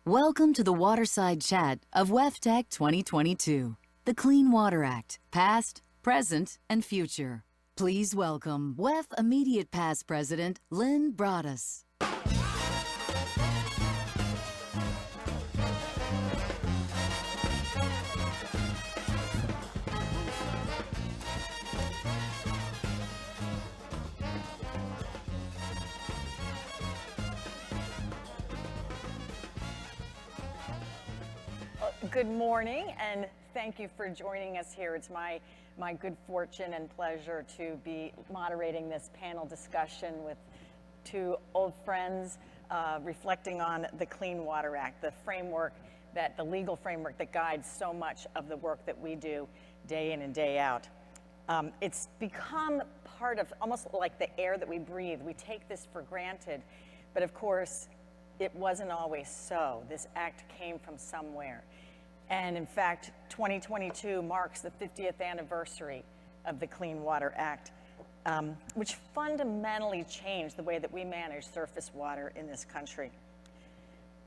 Welcome to the Waterside Chat of WEFTEC 2022, the Clean Water Act, past, present, and future. Please welcome WEF Immediate Past President Lynn Broaddus. Good morning, and thank you for joining us here. It's my good fortune and pleasure to be moderating this panel discussion with two old friends reflecting on the Clean Water Act, the legal framework that guides so much of the work that we do day in and day out. It's become part of almost like the air that we breathe. We take this for granted, but of course, it wasn't always so. This act came from somewhere. And in fact, 2022 marks the 50th anniversary of the Clean Water Act, which fundamentally changed the way that we manage surface water in this country.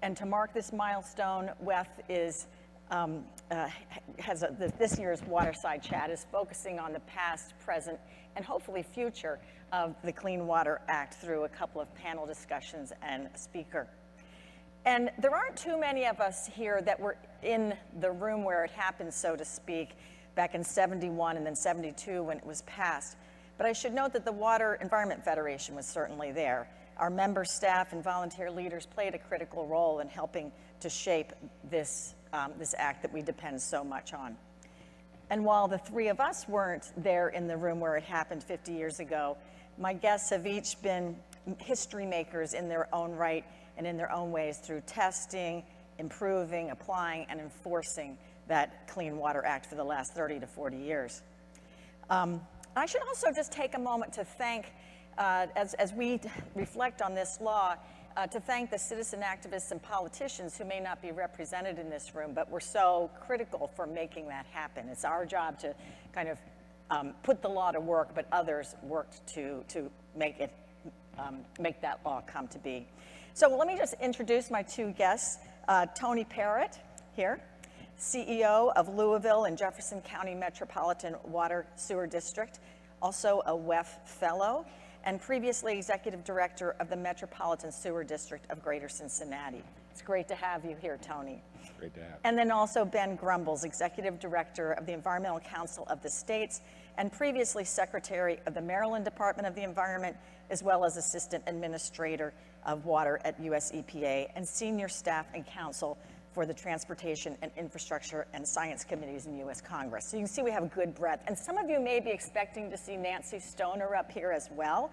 And to mark this milestone, WEF is, this year's Waterside Chat is focusing on the past, present, and hopefully future of the Clean Water Act through a couple of panel discussions and a speaker. And there aren't too many of us here that were in the room where it happened, so to speak, back in '71 and then '72 when it was passed. But I should note that the Water Environment Federation was certainly there. Our member staff and volunteer leaders played a critical role in helping to shape this act that we depend so much on. And while the three of us weren't there in the room where it happened 50 years ago, my guests have each been history makers in their own right and in their own ways through testing, improving, applying, and enforcing that Clean Water Act for the last 30 to 40 years. I should also just take a moment to thank, as we reflect on this law, to thank the citizen activists and politicians who may not be represented in this room, but were so critical for making that happen. It's our job to kind of put the law to work, but others worked to make that law come to be. So let me just introduce my two guests. Tony Parrott here, CEO of Louisville and Jefferson County Metropolitan Water Sewer District, also a WEF Fellow, and previously Executive Director of the Metropolitan Sewer District of Greater Cincinnati. It's great to have you here, Tony. Great to have you. And then also Ben Grumbles, Executive Director of the Environmental Council of the States, and previously Secretary of the Maryland Department of the Environment, as well as Assistant Administrator of Water at US EPA, and Senior Staff and Counsel for the Transportation and Infrastructure and Science Committees in US Congress. So you can see we have a good breadth. And some of you may be expecting to see Nancy Stoner up here as well.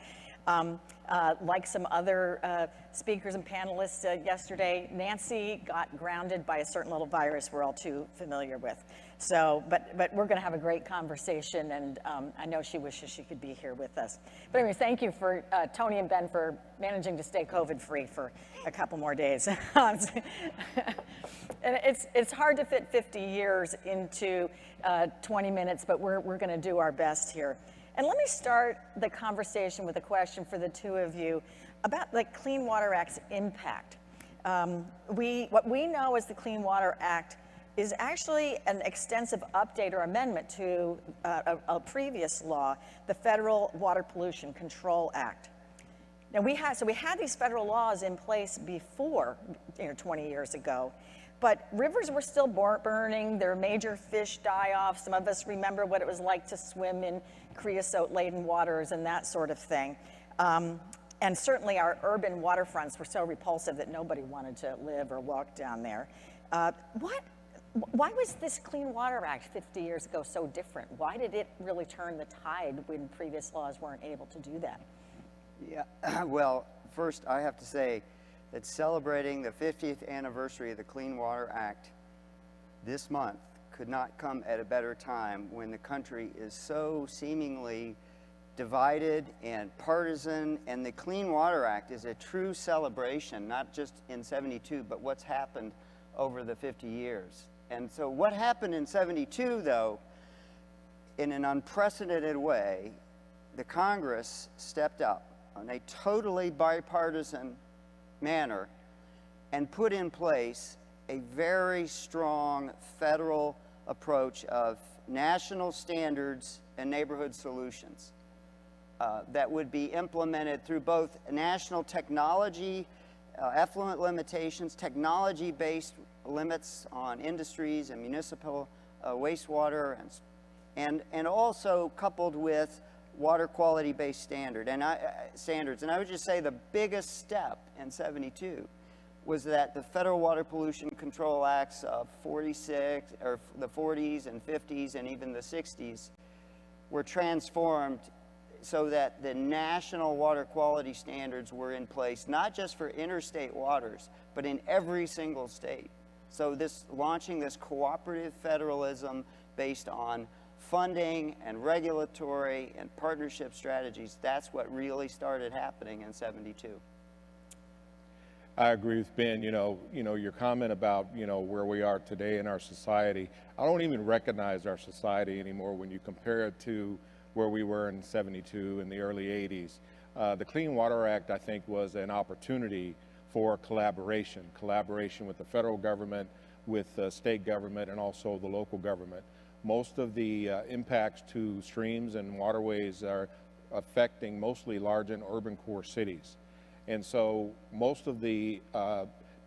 Like some other speakers and panelists yesterday, Nancy got grounded by a certain little virus we're all too familiar with. So, but we're going to have a great conversation, and I know she wishes she could be here with us. But anyway, thank you for Tony and Ben for managing to stay COVID-free for a couple more days. And it's hard to fit 50 years into 20 minutes, but we're going to do our best here. And let me start the conversation with a question for the two of you about the Clean Water Act's impact. What we know as the Clean Water Act is actually an extensive update or amendment to a previous law, the Federal Water Pollution Control Act. Now we had these federal laws in place before, 20 years ago, but rivers were still burning, there were major fish die-offs. Some of us remember what it was like to swim in creosote-laden waters and that sort of thing. And certainly our urban waterfronts were so repulsive that nobody wanted to live or walk down there. Why was this Clean Water Act 50 years ago so different? Why did it really turn the tide when previous laws weren't able to do that? Yeah, well, first I have to say that celebrating the 50th anniversary of the Clean Water Act this month could not come at a better time when the country is so seemingly divided and partisan, and the Clean Water Act is a true celebration, not just in '72, but what's happened over the 50 years. And so what happened in '72, though, in an unprecedented way, the Congress stepped up in a totally bipartisan manner and put in place a very strong federal approach of national standards and neighborhood solutions that would be implemented through both national technology, effluent limitations, technology-based limits on industries and municipal wastewater, and also coupled with water quality-based standards. And I would just say the biggest step in '72 was that the Federal Water Pollution Control Acts of 46, or the 40s and 50s and even the 60s were transformed so that the national water quality standards were in place, not just for interstate waters, but in every single state. So launching this cooperative federalism based on funding and regulatory and partnership strategies, that's what really started happening in '72. I agree with Ben. Your comment about, where we are today in our society. I don't even recognize our society anymore when you compare it to where we were in '72 in the early '80s. The Clean Water Act, I think, was an opportunity for collaboration with the federal government, with state government, and also the local government. Most of the impacts to streams and waterways are affecting mostly large and urban core cities. And so most of the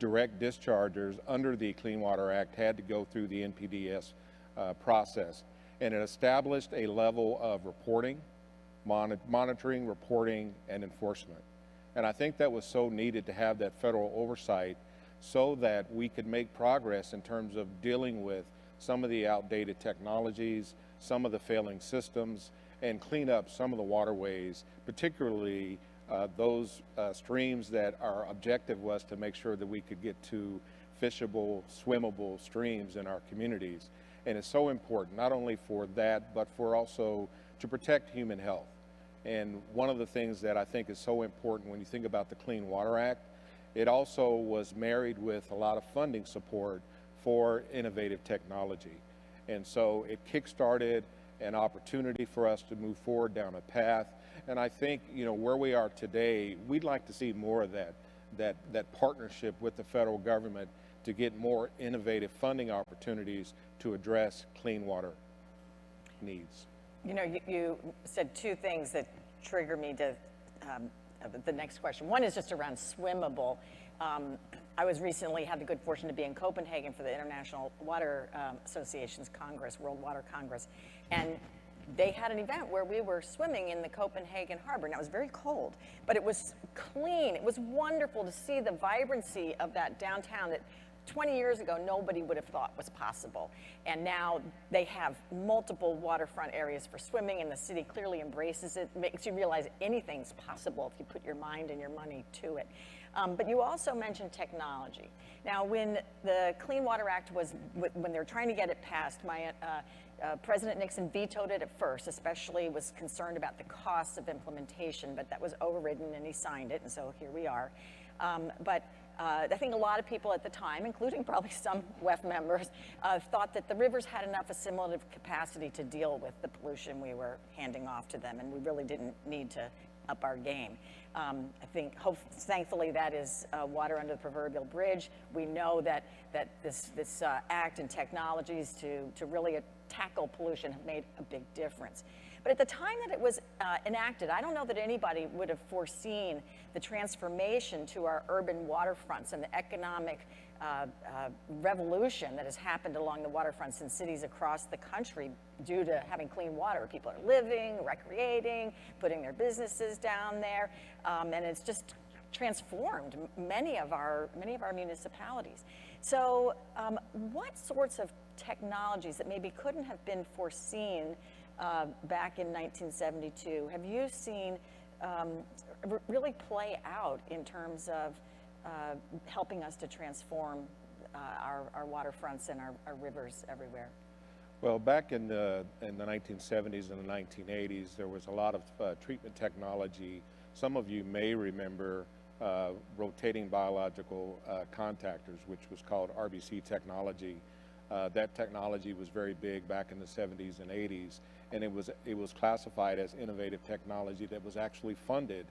direct dischargers under the Clean Water Act had to go through the NPDES process. And it established a level of reporting, monitoring, reporting, and enforcement. And I think that was so needed to have that federal oversight so that we could make progress in terms of dealing with some of the outdated technologies, some of the failing systems, and clean up some of the waterways, particularly those streams that our objective was to make sure that we could get to fishable, swimmable streams in our communities. And it's so important, not only for that, but for also to protect human health. And one of the things that I think is so important when you think about the Clean Water Act, it also was married with a lot of funding support for innovative technology. And so it kickstarted an opportunity for us to move forward down a path. And I think, where we are today, we'd like to see more of that partnership with the federal government to get more innovative funding opportunities to address clean water needs. You said two things that trigger me to the next question. One is just around swimmable. I was recently had the good fortune to be in Copenhagen for the International Water Association's Congress, World Water Congress, and they had an event where we were swimming in the Copenhagen harbor. Now, it was very cold, but it was clean. It was wonderful to see the vibrancy of that downtown that 20 years ago, nobody would have thought was possible. And now they have multiple waterfront areas for swimming, and the city clearly embraces it. Makes you realize anything's possible if you put your mind and your money to it. But you also mentioned technology. Now, when the Clean Water Act when they were trying to get it passed, President Nixon vetoed it at first, especially was concerned about the costs of implementation, but that was overridden and he signed it, and so here we are. I think a lot of people at the time, including probably some WEF members, thought that the rivers had enough assimilative capacity to deal with the pollution we were handing off to them, and we really didn't need to up our game. I think, thankfully, that is water under the proverbial bridge. We know that this act and technologies to really tackle pollution have made a big difference. But at the time that it was enacted, I don't know that anybody would have foreseen the transformation to our urban waterfronts and the economic revolution that has happened along the waterfronts in cities across the country due to having clean water. People are living, recreating, putting their businesses down there, and it's just transformed many of our municipalities. So what sorts of technologies that maybe couldn't have been foreseen back in 1972 have you seen really play out in terms of helping us to transform our waterfronts and our rivers everywhere? Well, back in the 1970s and the 1980s, there was a lot of treatment technology. Some of you may remember rotating biological contactors, which was called RBC technology. That technology was very big back in the 70s and 80s, and it was classified as innovative technology that was actually funded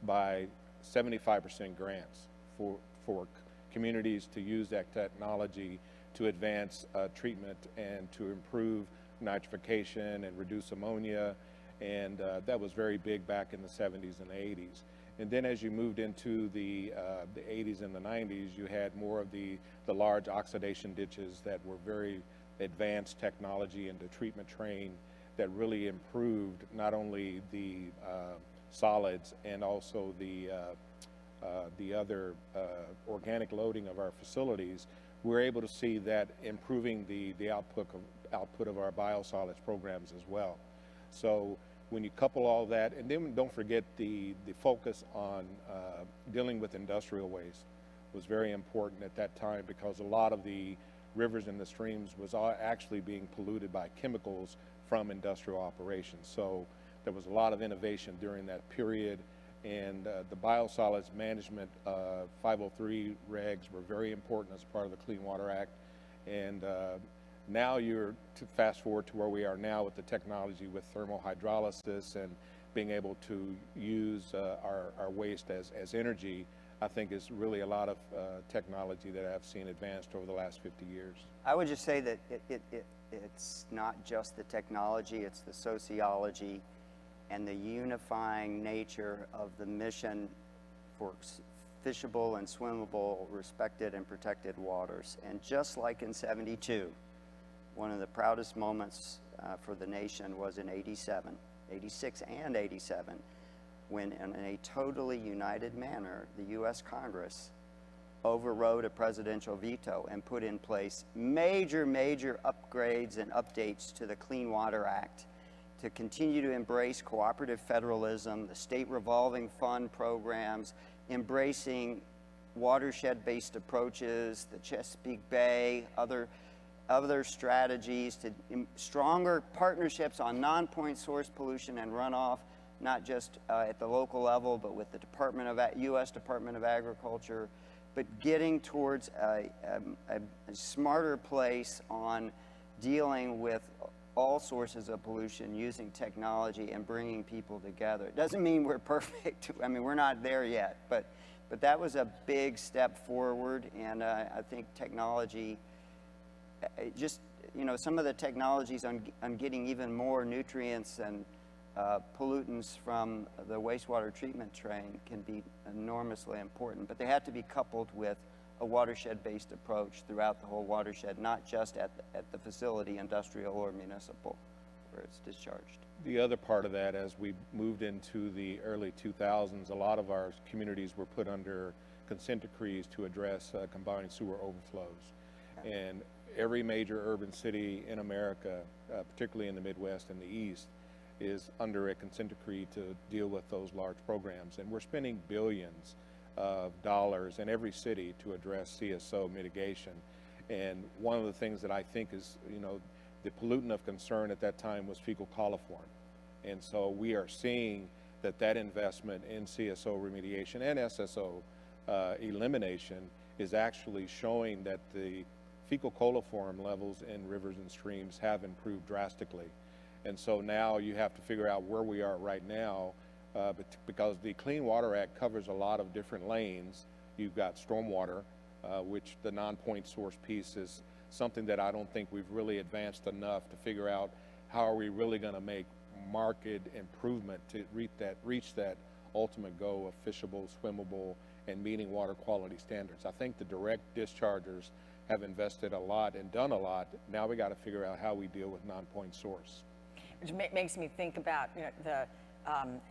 by 75% grants for communities to use that technology to advance treatment and to improve nitrification and reduce ammonia. And that was very big back in the 70s and 80s. And then as you moved into the 80s and the 90s, you had more of the large oxidation ditches that were very advanced technology and the treatment train that really improved not only the solids and also the other organic loading of our facilities. We're able to see that improving the output of our biosolids programs as well. So when you couple all that, and then don't forget the focus on dealing with industrial waste was very important at that time, because a lot of the rivers and the streams was actually being polluted by chemicals from industrial operations. So there was a lot of innovation during that period, and the biosolids management 503 regs were very important as part of the Clean Water Act. And now you're to fast forward to where we are now with the technology with thermal hydrolysis and being able to use our waste as energy. I think is really a lot of technology that I've seen advanced over the last 50 years. I would just say that it's not just the technology, it's the sociology and the unifying nature of the mission for fishable and swimmable, respected and protected waters. And just like in '72, one of the proudest moments for the nation was in '86 and '87, when in a totally united manner, the U.S. Congress overrode a presidential veto and put in place major upgrades and updates to the Clean Water Act to continue to embrace cooperative federalism, the state revolving fund programs, embracing watershed-based approaches, the Chesapeake Bay, other strategies, to stronger partnerships on non-point source pollution and runoff, not just at the local level, but with the U.S. Department of Agriculture, but getting towards a smarter place on dealing with all sources of pollution using technology and bringing people together. It doesn't mean we're perfect. I mean, we're not there yet, but that was a big step forward, and I think technology, just, you know, some of the technologies on getting even more nutrients and pollutants from the wastewater treatment train can be enormously important, but they have to be coupled with a watershed-based approach throughout the whole watershed, not just at the facility, industrial or municipal, where it's discharged. The other part of that, as we moved into the early 2000s, a lot of our communities were put under consent decrees to address combined sewer overflows. Yeah. And every major urban city in America, particularly in the Midwest and the East, is under a consent decree to deal with those large programs. And we're spending billions of dollars in every city to address CSO mitigation. And one of the things that I think is, you know, the pollutant of concern at that time was fecal coliform. And so we are seeing that investment in CSO remediation and SSO elimination is actually showing that the fecal coliform levels in rivers and streams have improved drastically. And so now you have to figure out where we are right now, but because the Clean Water Act covers a lot of different lanes. You've got stormwater, which the non-point source piece is something that I don't think we've really advanced enough to figure out how are we really going to make market improvement to reach that ultimate goal of fishable, swimmable, and meeting water quality standards. I think the direct dischargers have invested a lot and done a lot. Now we got to figure out how we deal with non-point source. Which makes me think about, you know,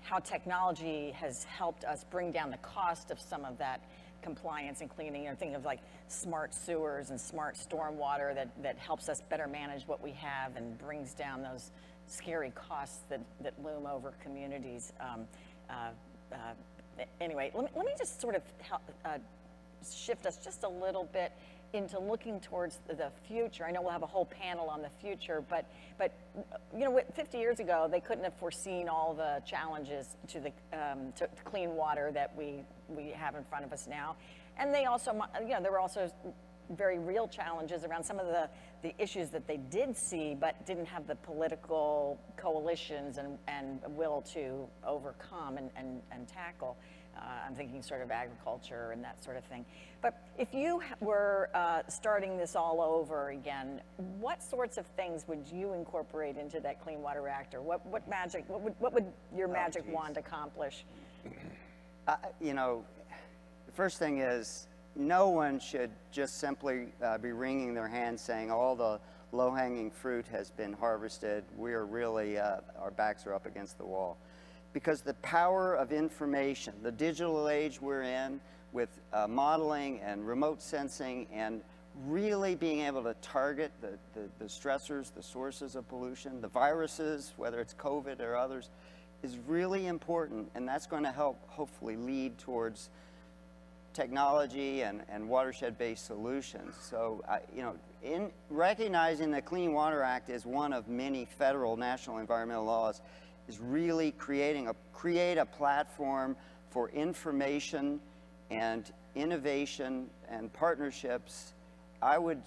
how technology has helped us bring down the cost of some of that compliance and cleaning. You know, think of like smart sewers and smart stormwater that helps us better manage what we have and brings down those scary costs that loom over communities. Anyway, let me just sort of help, shift us just a little bit into looking towards the future. I know we'll have a whole panel on the future, but you know, 50 years ago, they couldn't have foreseen all the challenges to the to clean water that we have in front of us now. And they also, you know, there were also very real challenges around some of the issues that they did see, but didn't have the political coalitions and will to overcome and tackle. I'm thinking sort of agriculture and that sort of thing. But if you were starting this all over again, what sorts of things would you incorporate into that Clean Water Act, or what would your magic wand accomplish? You know, the first thing is, no one should just simply be wringing their hands saying all the low-hanging fruit has been harvested. We're really, our backs are up against the wall. Because the power of information, the digital age we're in, with modeling and remote sensing and really being able to target the stressors, the sources of pollution, the viruses, whether it's COVID or others, is really important, and that's going to help hopefully lead towards technology and watershed-based solutions. So, you know, in recognizing the Clean Water Act is one of many federal national environmental laws, is really create a platform for information and innovation and partnerships. I would,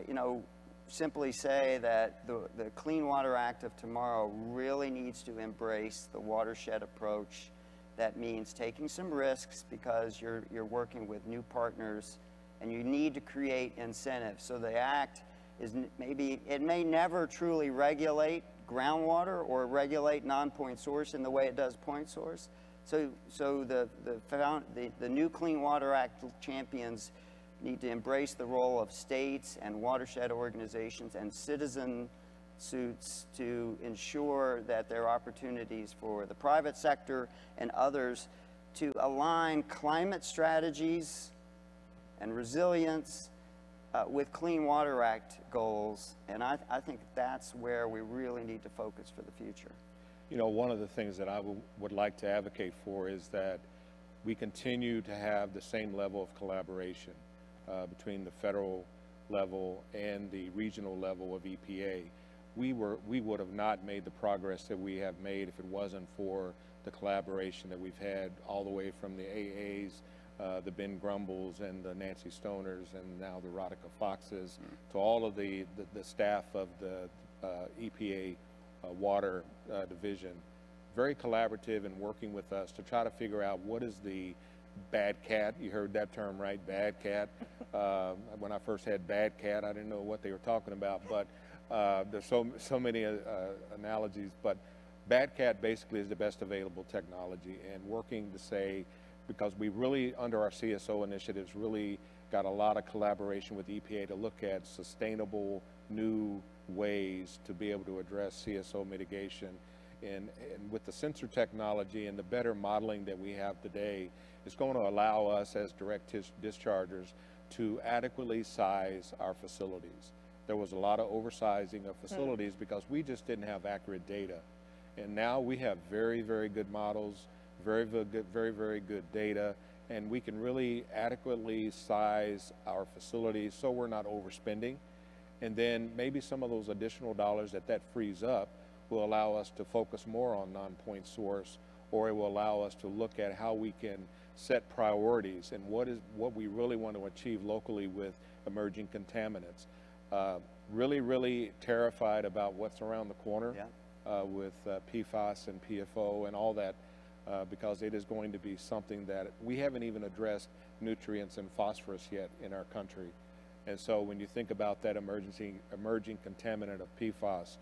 you know, simply say that the Clean Water Act of tomorrow really needs to embrace the watershed approach. That means taking some risks because you're working with new partners, and you need to create incentives. So the Act is it may never truly regulate groundwater or regulate non-point source in the way it does point source. So the new Clean Water Act champions need to embrace the role of states and watershed organizations and citizen suits to ensure that there are opportunities for the private sector and others to align climate strategies and resilience with Clean Water Act goals. And I think that's where we really need to focus for the future. You know, one of the things that I would like to advocate for is that we continue to have the same level of collaboration between the federal level and the regional level of EPA. We would have not made the progress that we have made if it wasn't for the collaboration that we've had all the way from the AAs, the Ben Grumbles and the Nancy Stoners, and now the Rodica Foxes, to all of the staff of the EPA water division. Very collaborative and working with us to try to figure out what is the bad cat. You heard that term, right? Bad cat. When I first had bad cat, I didn't know what they were talking about, but there's so many analogies. But bad cat basically is the best available technology, and working to say, because we really, under our CSO initiatives, really got a lot of collaboration with EPA to look at sustainable new ways to be able to address CSO mitigation. And with the sensor technology and the better modeling that we have today, it's going to allow us as direct dischargers to adequately size our facilities. There was a lot of oversizing of facilities because we just didn't have accurate data. And now we have very, very good models, very good data, and we can really adequately size our facilities so we're not overspending. And then maybe some of those additional dollars that frees up will allow us to focus more on non-point source, or it will allow us to look at how we can set priorities and what we really want to achieve locally with emerging contaminants. Really terrified about what's around the corner with PFAS and PFO and all that, because it is going to be something that we haven't even addressed nutrients and phosphorus yet in our country. And so when you think about that emerging contaminant of PFAS,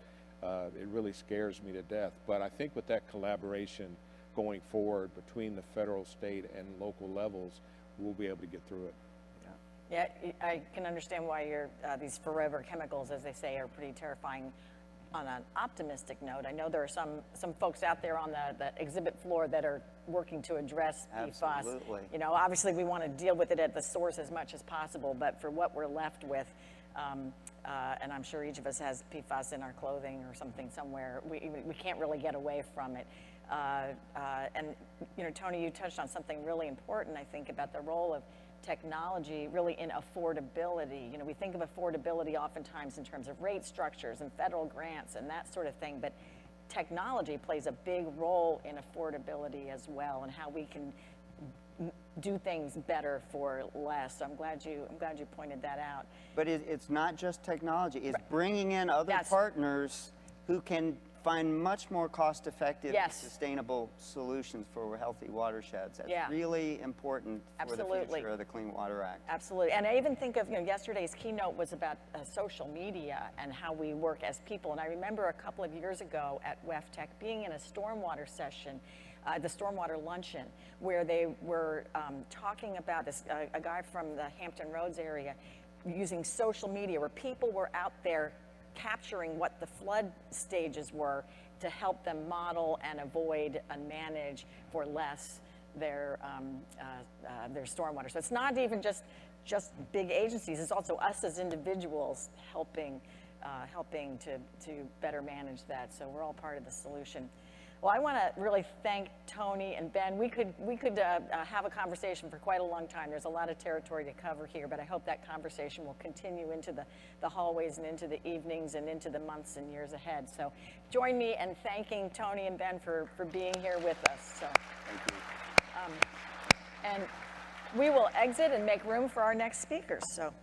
it really scares me to death. But I think with that collaboration going forward between the federal, state, and local levels, we'll be able to get through it. Yeah, I can understand why these forever chemicals, as they say, are pretty terrifying on an optimistic note. I know there are some folks out there on the exhibit floor that are working to address PFAS. Absolutely. You know, obviously we want to deal with it at the source as much as possible, but for what we're left with, and I'm sure each of us has PFAS in our clothing or something somewhere, we can't really get away from it. And, you know, Tony, you touched on something really important, I think, about the role of technology really in affordability. You know, we think of affordability oftentimes in terms of rate structures and federal grants and that sort of thing, but technology plays a big role in affordability as well, and how we can do things better for less. So I'm glad you pointed that out. But it's not just technology, it's bringing in other partners who can find much more cost-effective, Yes. sustainable solutions for healthy watersheds. That's Yeah. really important for the Absolutely. future of the Clean Water Act. Absolutely. And I even think of, yesterday's keynote was about social media and how we work as people. And I remember a couple of years ago at WEFTEC being in a stormwater session, the stormwater luncheon, where they were talking about this, a guy from the Hampton Roads area using social media, where people were out there capturing what the flood stages were to help them model and avoid and manage for less their stormwater. So it's not even just big agencies, it's also us as individuals helping to better manage that. So we're all part of the solution. Well, I want to really thank Tony and Ben. We could have a conversation for quite a long time. There's a lot of territory to cover here, but I hope that conversation will continue into the hallways and into the evenings and into the months and years ahead. So join me in thanking Tony and Ben for being here with us. So, Thank you. and we will exit and make room for our next speakers. So.